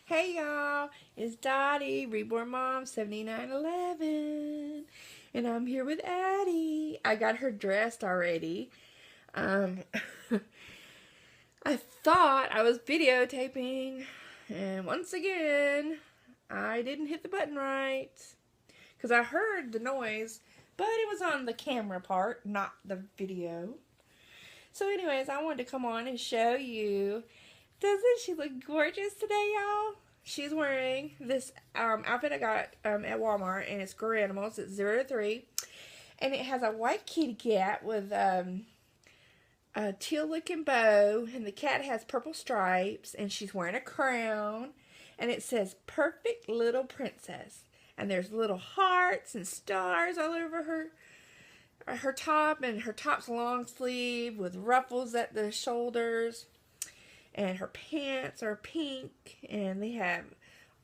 Hey y'all, it's Dottie, Reborn Mom 7911, and I'm here with Addie. I got her dressed already. Um, I thought I was videotaping, and once again, I didn't hit the button right because I heard the noise, but it was on the camera part, not the video. So, anyways, I wanted to come on and show you. Doesn't she look gorgeous today, y'all? She's wearing this outfit I got at Walmart, and it's Girl Animals. It's 0 to 3. And it has a white kitty cat with a teal-looking bow, and the cat has purple stripes, and she's wearing a crown, and it says, Perfect Little Princess. And there's little hearts and stars all over her top, and her top's long sleeve with ruffles at the shoulders. And her pants are pink, and they have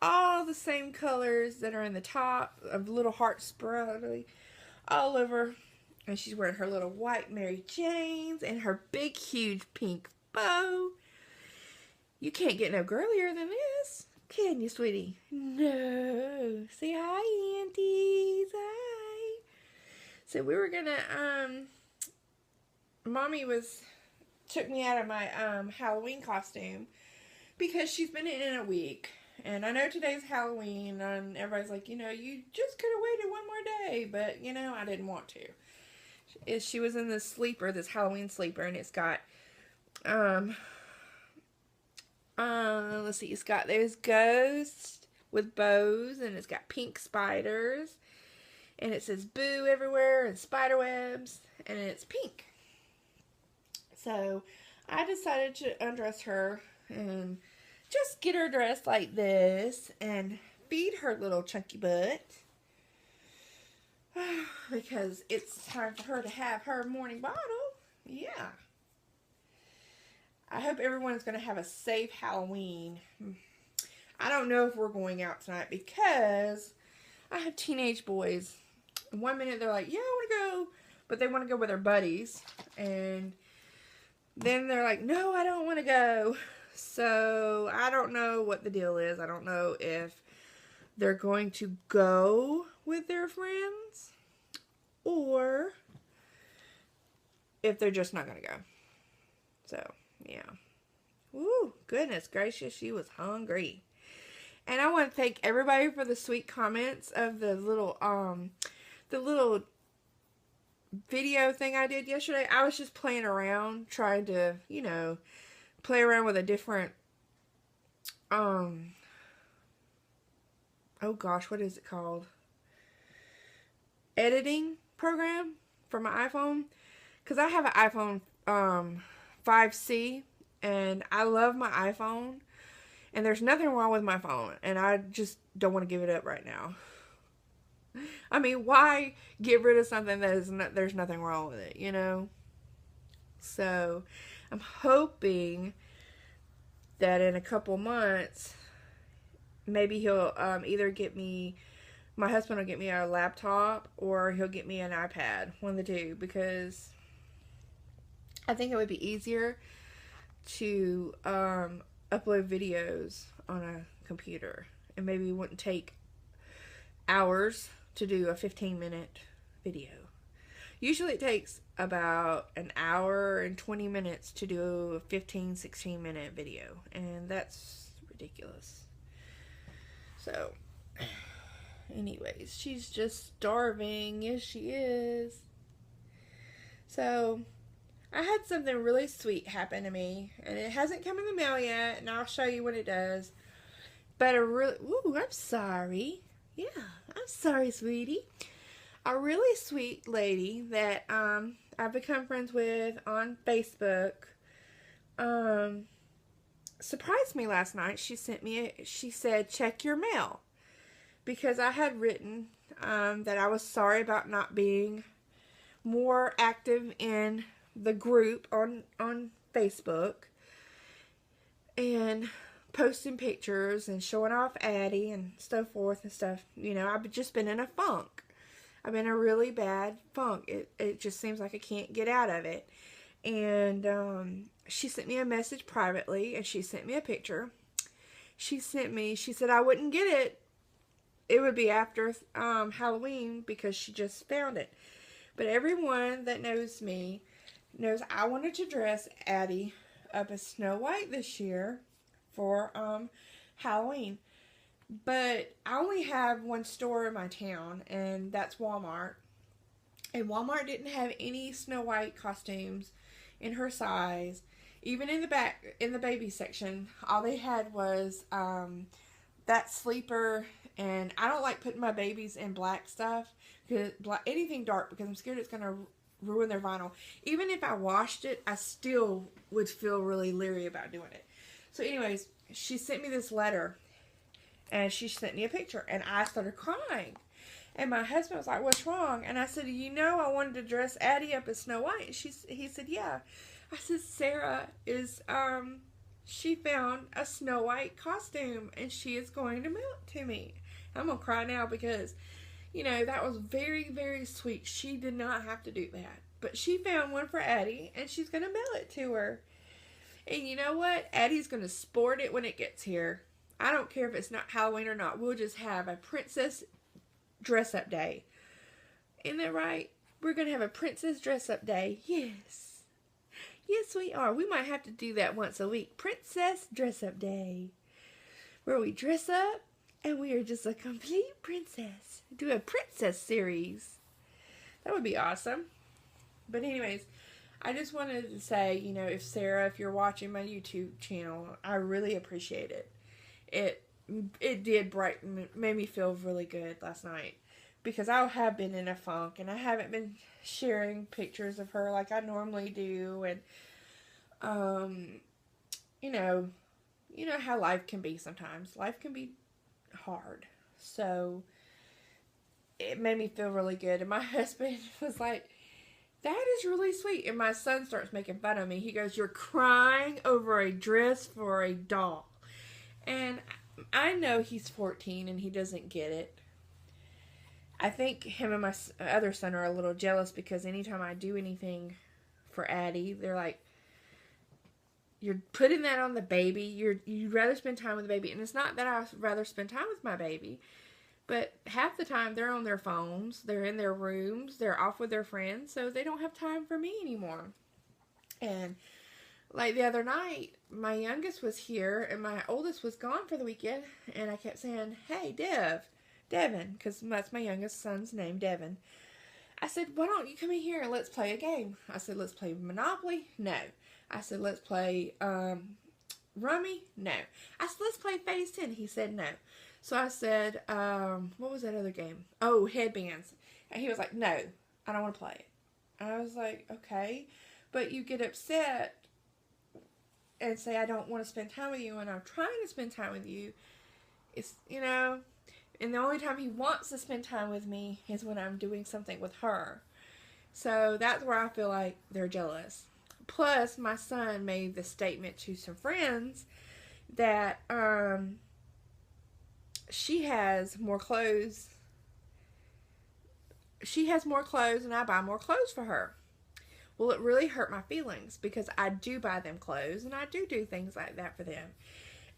all the same colors that are in the top of little hearts sprouting all over. And she's wearing her little white Mary Janes and her big, huge pink bow. You can't get no girlier than this, can you, sweetie? No. Say hi, aunties. Hi. So we were gonna, Mommy took me out of my Halloween costume because she's been in a week, and I know today's Halloween, and everybody's like, you just could have waited one more day, but I didn't want to. She was in this sleeper, this Halloween sleeper, and it's got let's see, it's got those ghosts with bows, and it's got pink spiders, and it says boo everywhere and spider webs, and it's pink. So I decided to undress her and just get her dressed like this and feed her little chunky butt because it's time for her to have her morning bottle. Yeah. I hope everyone's going to have a safe Halloween. I don't know if we're going out tonight because I have teenage boys. One minute they're like, yeah, I want to go, but they want to go with their buddies, and then they're like, no, I don't want to go. So I don't know what the deal is. I don't know if they're going to go with their friends or if they're just not going to go. So, yeah. Ooh, goodness gracious, she was hungry. And I want to thank everybody for the sweet comments of the little video thing I did yesterday. I was just playing around, trying to, play around with a different, oh gosh, what is it called? Editing program for my iPhone. Because I have an iPhone 5C, and I love my iPhone, and there's nothing wrong with my phone, and I just don't want to give it up right now. I mean, why get rid of something that there's nothing wrong with it, So, I'm hoping that in a couple months, maybe he'll either get me, my husband will get me a laptop, or he'll get me an iPad, one of the two, because I think it would be easier to upload videos on a computer, and maybe it wouldn't take hours to do a 15-minute video. Usually it takes about an hour and 20 minutes to do a 16-minute video, and that's ridiculous. So, anyways, she's just starving. Yes, she is. So, I had something really sweet happen to me, and it hasn't come in the mail yet, and I'll show you when it does. But I'm sorry. Yeah, I'm sorry, sweetie. A really sweet lady that I've become friends with on Facebook surprised me last night. She said, check your mail. Because I had written that I was sorry about not being more active in the group on Facebook and posting pictures and showing off Addie and so forth and stuff. I've just been in a funk. I'm in a really bad funk. It just seems like I can't get out of it. And she sent me a message privately, and she sent me a picture. she sent me, she said I wouldn't get it. It would be after Halloween because she just found it. But everyone that knows me knows I wanted to dress Addie up as Snow White this year for Halloween. But I only have one store in my town, and that's Walmart. And Walmart didn't have any Snow White costumes in her size. Even in the back, in the baby section, all they had was that sleeper. And I don't like putting my babies in black stuff, anything dark, because I'm scared it's going to ruin their vinyl. Even if I washed it, I still would feel really leery about doing it. So anyways, she sent me this letter, and she sent me a picture, and I started crying. And my husband was like, "What's wrong?" And I said, "You know, I wanted to dress Addie up as Snow White." And he said, "Yeah." I said, "Sarah is, she found a Snow White costume, and she is going to mail it to me." I'm going to cry now because, you know, that was very, very sweet. She did not have to do that. But she found one for Addie, and she's going to mail it to her. And you know what? Addie's going to sport it when it gets here. I don't care if it's not Halloween or not. We'll just have a princess dress-up day. Isn't that right? We're going to have a princess dress-up day. Yes. Yes, we are. We might have to do that once a week. Princess dress-up day. Where we dress up and we are just a complete princess. Do a princess series. That would be awesome. But anyways, I just wanted to say, you know, if Sarah, if you're watching my YouTube channel, I really appreciate it. It did made me feel really good last night. Because I have been in a funk and I haven't been sharing pictures of her like I normally do. And, you know how life can be sometimes. Life can be hard. So, it made me feel really good. And my husband was like, "That is really sweet." And my son starts making fun of me. He goes, "You're crying over a dress for a doll." And I know he's 14 and he doesn't get it. I think him and my other son are a little jealous because anytime I do anything for Addie, they're like, "You're putting that on the baby. You'd rather spend time with the baby." And it's not that I'd rather spend time with my baby, but half the time they're on their phones, they're in their rooms, they're off with their friends, so they don't have time for me anymore. And like the other night, my youngest was here and my oldest was gone for the weekend, and I kept saying, "Hey, Devin," because that's my youngest son's name, Devin. I said, "Why don't you come in here and let's play a game?" I said, "Let's play Monopoly." No. I said, "Let's play Rummy." No. I said, "Let's play Phase 10." He said no. So I said, what was that other game? Oh, Headbands. And he was like, "No, I don't want to play it." I was like, "Okay, but you get upset and say I don't want to spend time with you, and I'm trying to spend time with you." It's, you know, and the only time he wants to spend time with me is when I'm doing something with her. So that's where I feel like they're jealous. Plus, my son made the statement to some friends that she has more clothes. She has more clothes and I buy more clothes for her. Well, it really hurt my feelings because I do buy them clothes and I do things like that for them.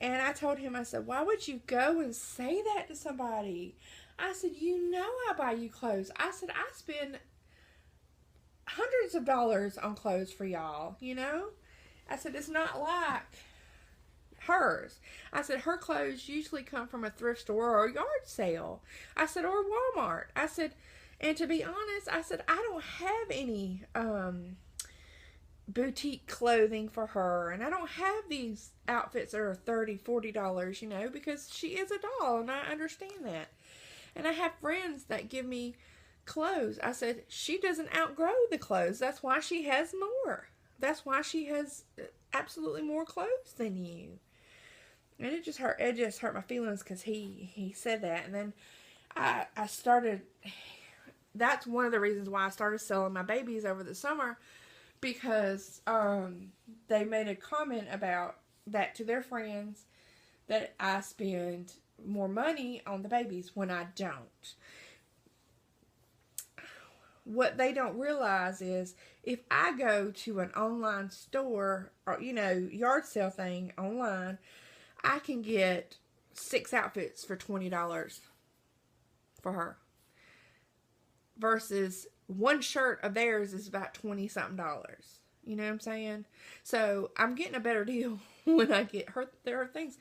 And I told him, I said, "Why would you go and say that to somebody?" I said, "You know I buy you clothes." I said, "I spend hundreds of dollars on clothes for y'all, you know?" I said, "It's not like hers." I said, "Her clothes usually come from a thrift store or a yard sale." I said, "Or Walmart." I said, "And to be honest," I said, "I don't have any boutique clothing for her, and I don't have these outfits that are $30, $40, you know, because she is a doll, and I understand that. And I have friends that give me clothes." I said, "She doesn't outgrow the clothes. That's why she has more. That's why she has absolutely more clothes than you." And it just hurt my feelings because he said that. And then I started, that's one of the reasons why I started selling my babies over the summer, because they made a comment about that to their friends, that I spend more money on the babies when I don't. What they don't realize is if I go to an online store or, you know, yard sale thing online, I can get 6 outfits for $20 for her. Versus one shirt of theirs is about 20 something dollars. You know what I'm saying? So I'm getting a better deal when I get her things.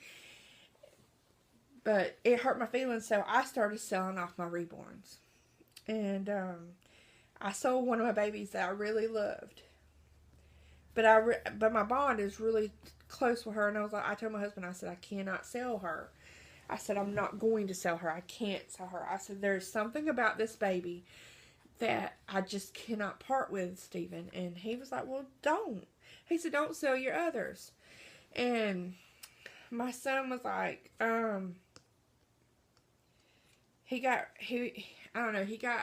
But it hurt my feelings, so I started selling off my reborns. And I sold one of my babies that I really loved. But my bond is really close with her, and I told my husband, I said, I cannot sell her. I said, I'm not going to sell her. I can't sell her. I said, there's something about this baby that I just cannot part with, Stephen. And he was like, well, don't. He said, don't sell your others. And my son was like, he got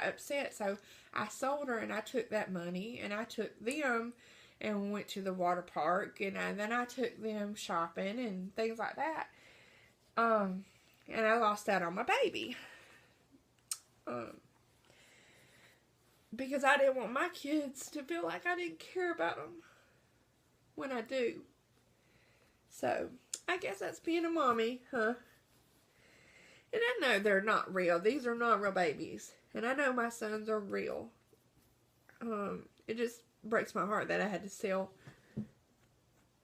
upset. So I sold her, and I took that money, and I took them and went to the water park, and then I took them shopping and things like that. And I lost out on my baby. Because I didn't want my kids to feel like I didn't care about them when I do. So, I guess that's being a mommy, huh? And I know they're not real. These are not real babies. And I know my sons are real. It just breaks my heart that I had to sell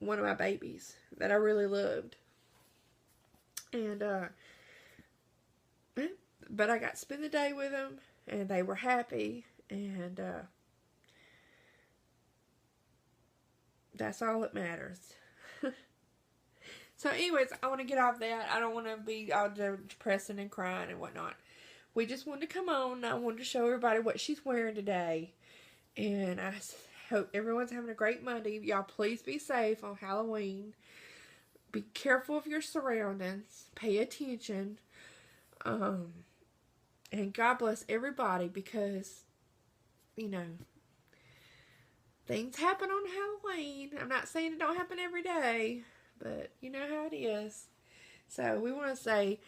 one of my babies that I really loved. And, but I got to spend the day with them, and they were happy, and, that's all that matters. So anyways, I want to get off that. I don't want to be all depressing and crying and whatnot. We just wanted to come on. I wanted to show everybody what she's wearing today. And I hope everyone's having a great Monday. Y'all please be safe on Halloween. Be careful of your surroundings. Pay attention. And God bless everybody, because, you know, things happen on Halloween. I'm not saying it don't happen every day, but you know how it is. So we want to say,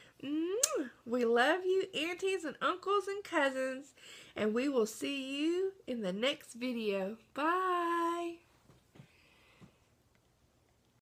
we love you, aunties and uncles and cousins, and we will see you in the next video. Bye.